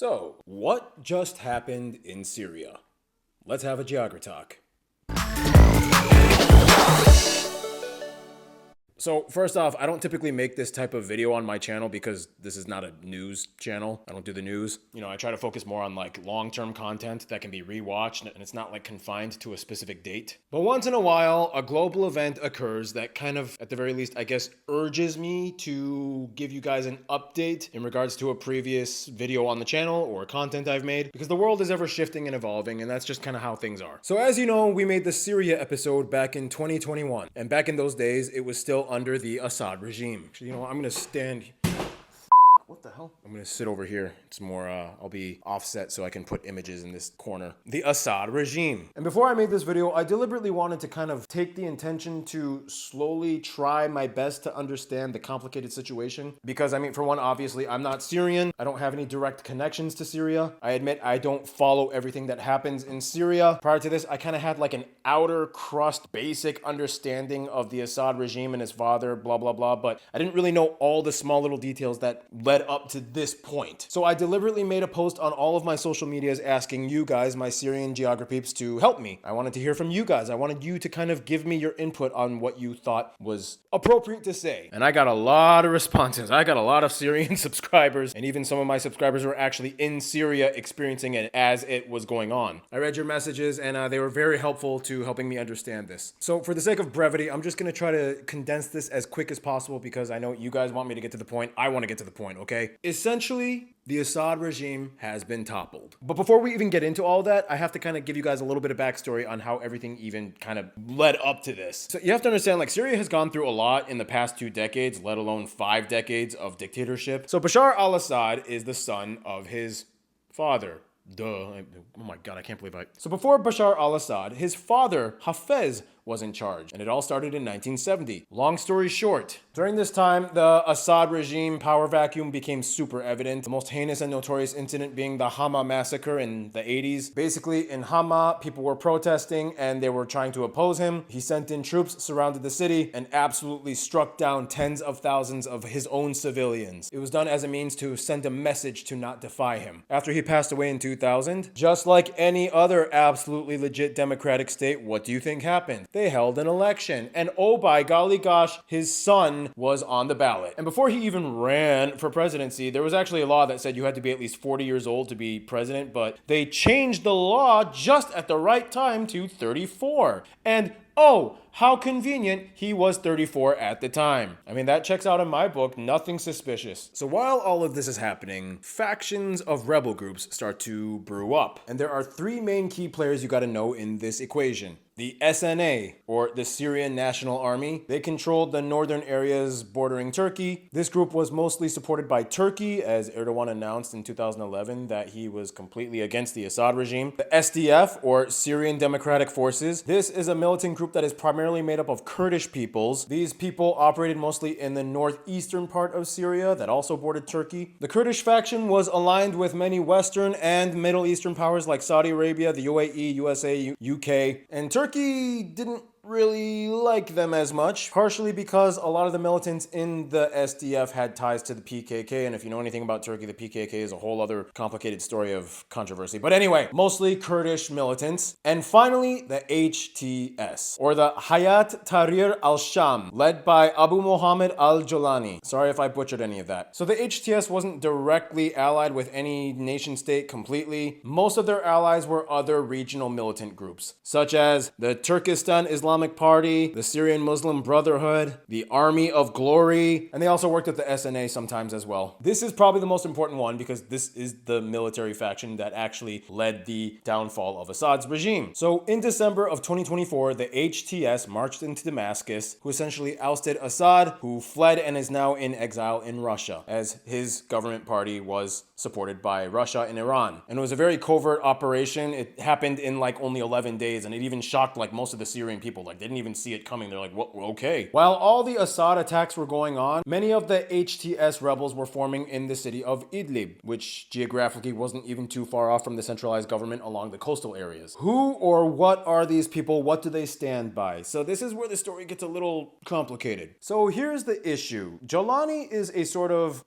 So, what just happened in Syria? Let's have a geography talk. So first off, I don't typically make this type of video on my channel because this is not a news channel. I don't do the news. I try to focus more on like long-term content that can be rewatched and it's not like confined to a specific date. But once in a while, a global event occurs that kind of, at the very least, I guess, urges me to give you guys an update in regards to a previous video on the channel or content I've made, because the world is ever shifting and evolving, and that's just kind of how things are. So as you know, we made the Syria episode back in 2021, and back in those days, it was still under the Assad regime. Actually, you know what? I'm gonna stand. What the hell? I'm gonna sit over here. It's more, I'll be offset so I can put images in this corner. The Assad regime. And before I made this video, I deliberately wanted to kind of take the intention to slowly try my best to understand the complicated situation. Because, I mean, for one, obviously, I'm not Syrian. I don't have any direct connections to Syria. I admit I don't follow everything that happens in Syria. Prior to this, I kind of had like an outer crust, basic understanding of the Assad regime and his father, blah, blah, blah. But I didn't really know all the small little details that led up to this point. So I deliberately made a post on all of my social medias asking you guys, my Syrian geography peeps, to help me. I wanted to hear from you guys. I wanted you to kind of give me your input on what you thought was appropriate to say. And I got a lot of responses. I got a lot of Syrian subscribers, and even some of my subscribers were actually in Syria experiencing it as it was going on. I read your messages and they were very helpful to helping me understand this. So for the sake of brevity, I'm just gonna try to condense this as quick as possible because I know you guys want me to get to the point. I want to get to the point, okay? Essentially, the Assad regime has been toppled. But before we even get into all that, I have to kind of give you guys a little bit of backstory on how everything even kind of led up to this. So you have to understand, like, Syria has gone through a lot in the past 2 decades, let alone 5 decades of dictatorship. So Bashar al-Assad is the son of his father. Duh. Oh my God, I can't believe So before Bashar al-Assad, his father, Hafez, was in charge. And it all started in 1970. Long story short, during this time, the Assad regime power vacuum became super evident. The most heinous and notorious incident being the Hama massacre in the 80s. Basically, in Hama, people were protesting and they were trying to oppose him. He sent in troops, surrounded the city, and absolutely struck down tens of thousands of his own civilians. It was done as a means to send a message to not defy him. After he passed away in 2000, just like any other absolutely legit democratic state, what do you think happened? They held an election, and oh by golly gosh, his son was on the ballot. And before he even ran for presidency, there was actually a law that said you had to be at least 40 years old to be president, but they changed the law just at the right time to 34. And oh, how convenient, he was 34 at the time. I mean, that checks out in my book, nothing suspicious. So while all of this is happening, factions of rebel groups start to brew up. And there are 3 main key players you gotta know in this equation. The SNA, or the Syrian National Army, they controlled the northern areas bordering Turkey. This group was mostly supported by Turkey, as Erdogan announced in 2011 that he was completely against the Assad regime. The SDF, or Syrian Democratic Forces, this is a militant group that is primarily made up of Kurdish peoples. These people operated mostly in the northeastern part of Syria that also bordered Turkey. The Kurdish faction was aligned with many Western and Middle Eastern powers like Saudi Arabia, the UAE, USA, UK, and Turkey didn't really like them as much, partially because a lot of the militants in the SDF had ties to the PKK, and if you know anything about Turkey, the PKK is a whole other complicated story of controversy. But anyway, mostly Kurdish militants. And finally, the HTS, or the Hayat Tahrir al-Sham, led by Abu Mohammed al-Jolani. Sorry if I butchered any of that. So the HTS wasn't directly allied with any nation state completely. Most of their allies were other regional militant groups, such as the Turkestan Islamic Party, the Syrian Muslim Brotherhood, the Army of Glory, and they also worked with the SNA sometimes as well. This is probably the most important one because this is the military faction that actually led the downfall of Assad's regime. So in December of 2024, the HTS marched into Damascus, who essentially ousted Assad, who fled and is now in exile in Russia, as his government party was supported by Russia and Iran. And it was a very covert operation. It happened in like only 11 days, and it even shocked like most of the Syrian people. Like, they didn't even see it coming. They're like, what? Okay. While all the Assad attacks were going on, many of the HTS rebels were forming in the city of Idlib, which geographically wasn't even too far off from the centralized government along the coastal areas. Who or what are these people? What do they stand by? So this is where the story gets a little complicated. So here's the issue. Jolani is he's sort of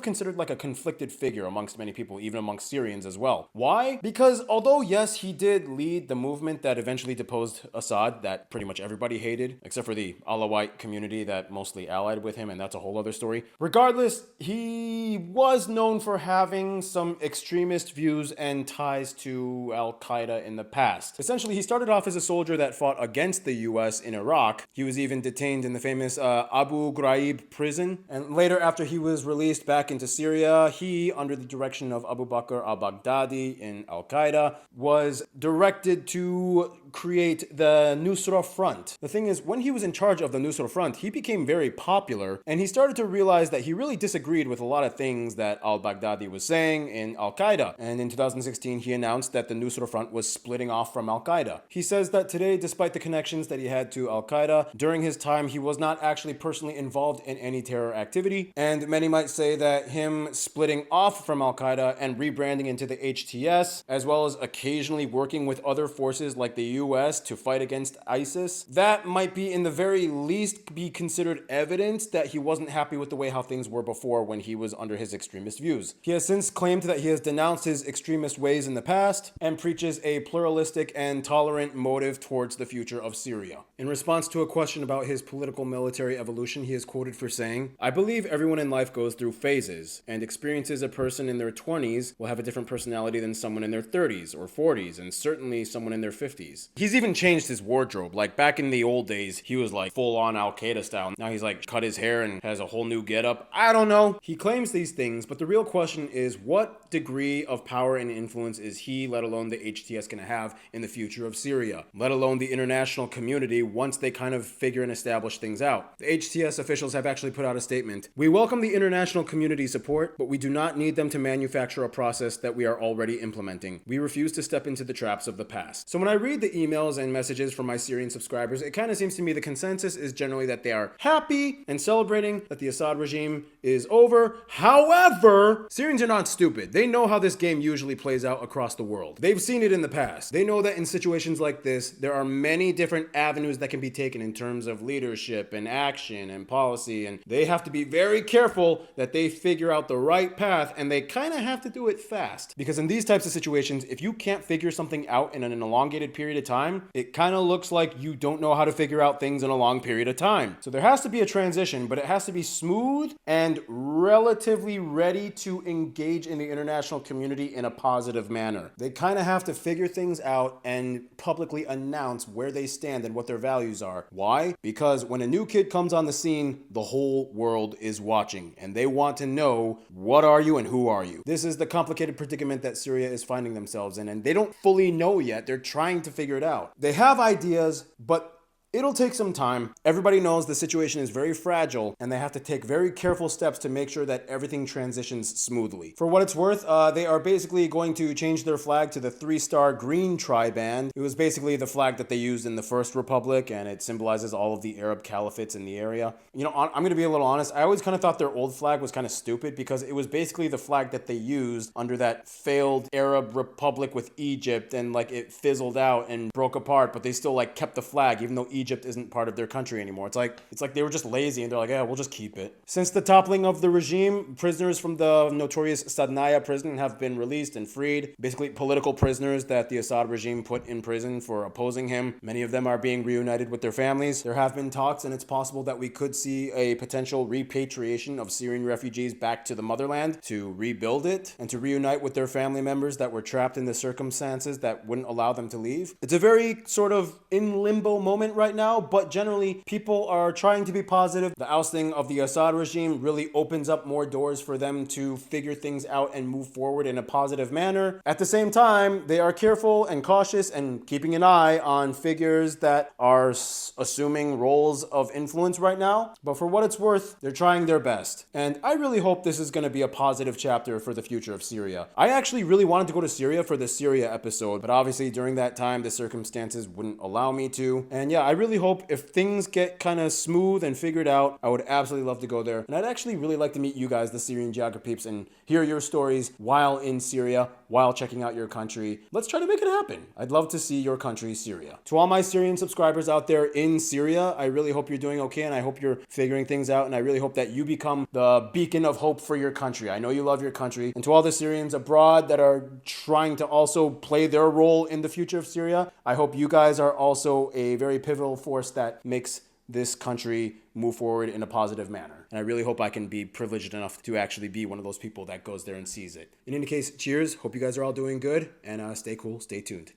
considered like a conflicted figure among amongst many people, even amongst Syrians as well. Why? Because although, yes, he did lead the movement that eventually deposed Assad, that pretty much everybody hated, except for the Alawite community that mostly allied with him, and that's a whole other story. Regardless, he was known for having some extremist views and ties to Al-Qaeda in the past. Essentially, he started off as a soldier that fought against the US in Iraq. He was even detained in the famous Abu Ghraib prison, and later, after he was released back into Syria, he, under the direction of Abu Bakr al-Baghdadi in Al-Qaeda, was directed to create the Nusra Front. The thing is, when he was in charge of the Nusra Front, he became very popular, and he started to realize that he really disagreed with a lot of things that al-Baghdadi was saying in Al-Qaeda. And in 2016, he announced that the Nusra Front was splitting off from Al-Qaeda. He says that today, despite the connections that he had to Al-Qaeda, during his time, he was not actually personally involved in any terror activity, and many might say that him splitting off from Al-Qaeda and rebranding into the HTS, as well as occasionally working with other forces like the US to fight against ISIS, that might be in the very least be considered evidence that he wasn't happy with the way how things were before when he was under his extremist views. He has since claimed that he has denounced his extremist ways in the past and preaches a pluralistic and tolerant motive towards the future of Syria. In response to a question about his political military evolution, he is quoted for saying, "I believe everyone in life goes through phases, and experiences a person in their 20s will have a different personality than someone in their 30s or 40s, and certainly someone in their 50s. He's even changed his wardrobe. Like back in the old days, he was like full on Al-Qaeda style. Now he's like cut his hair and has a whole new getup. I don't know. He claims these things, but the real question is what degree of power and influence is he, let alone the HTS, going to have in the future of Syria, let alone the international community once they kind of figure and establish things out. The HTS officials have actually put out a statement. We welcome the international community support, but we do not need them to manufacture a process that we are already implementing. We refuse to step into the traps of the past. So when I read the emails and messages from my Syrian subscribers, it kind of seems to me the consensus is generally that they are happy and celebrating that the Assad regime is over. However, Syrians are not stupid. They know how this game usually plays out across the world. They've seen it in the past. They know that in situations like this, there are many different avenues that can be taken in terms of leadership and action and policy, and they have to be very careful that they figure out the right path, and they kind of have to do it fast. Because in these types of situations, if you can't figure something out in an elongated period of time, it kind of looks like you don't know how to figure out things in a long period of time. So there has to be a transition, but it has to be smooth and relatively ready to engage in the international community in a positive manner. They kind of have to figure things out and publicly announce where they stand and what their values are. Why? Because when a new kid comes on the scene, the whole world is watching, and they want to know what are you and who are you. This is the complicated predicament that Syria is finding themselves in, and they don't fully know yet. They're trying to figure it out. They have ideas, but it'll take some time. Everybody knows the situation is very fragile, and they have to take very careful steps to make sure that everything transitions smoothly. For what it's worth, they are basically going to change their flag to the 3-star green triband. It was basically the flag that they used in the First Republic, and it symbolizes all of the Arab caliphates in the area. You know, I'm going to be a little honest. I always kind of thought their old flag was kind of stupid because it was basically the flag that they used under that failed Arab republic with Egypt, and like it fizzled out and broke apart, but they still like kept the flag even though Egypt isn't part of their country anymore. It's like they were just lazy and they're like, yeah, we'll just keep it. Since the toppling of the regime, prisoners from the notorious Sadnaya prison have been released and freed. Basically, political prisoners that the Assad regime put in prison for opposing him. Many of them are being reunited with their families. There have been talks, and it's possible that we could see a potential repatriation of Syrian refugees back to the motherland to rebuild it and to reunite with their family members that were trapped in the circumstances that wouldn't allow them to leave. It's a very sort of in limbo moment right now, but generally people are trying to be positive. The ousting of the Assad regime really opens up more doors for them to figure things out and move forward in a positive manner. At the same time, they are careful and cautious and keeping an eye on figures that are assuming roles of influence right now. But for what it's worth, they're trying their best. And I really hope this is going to be a positive chapter for the future of Syria. I actually really wanted to go to Syria for the Syria episode, but obviously during that time, the circumstances wouldn't allow me to. And yeah, I really hope if things get kind of smooth and figured out, I would absolutely love to go there. And I'd actually really like to meet you guys, the Syrian Geography peeps, and hear your stories while in Syria. while checking out your country. Let's try to make it happen. I'd love to see your country, Syria. To all my Syrian subscribers out there in Syria, I really hope you're doing okay, and I hope you're figuring things out, and I really hope that you become the beacon of hope for your country. I know you love your country. And to all the Syrians abroad that are trying to also play their role in the future of Syria, I hope you guys are also a very pivotal force that makes this country move forward in a positive manner. And I really hope I can be privileged enough to actually be one of those people that goes there and sees it. In any case, cheers. Hope you guys are all doing good, and stay cool, stay tuned.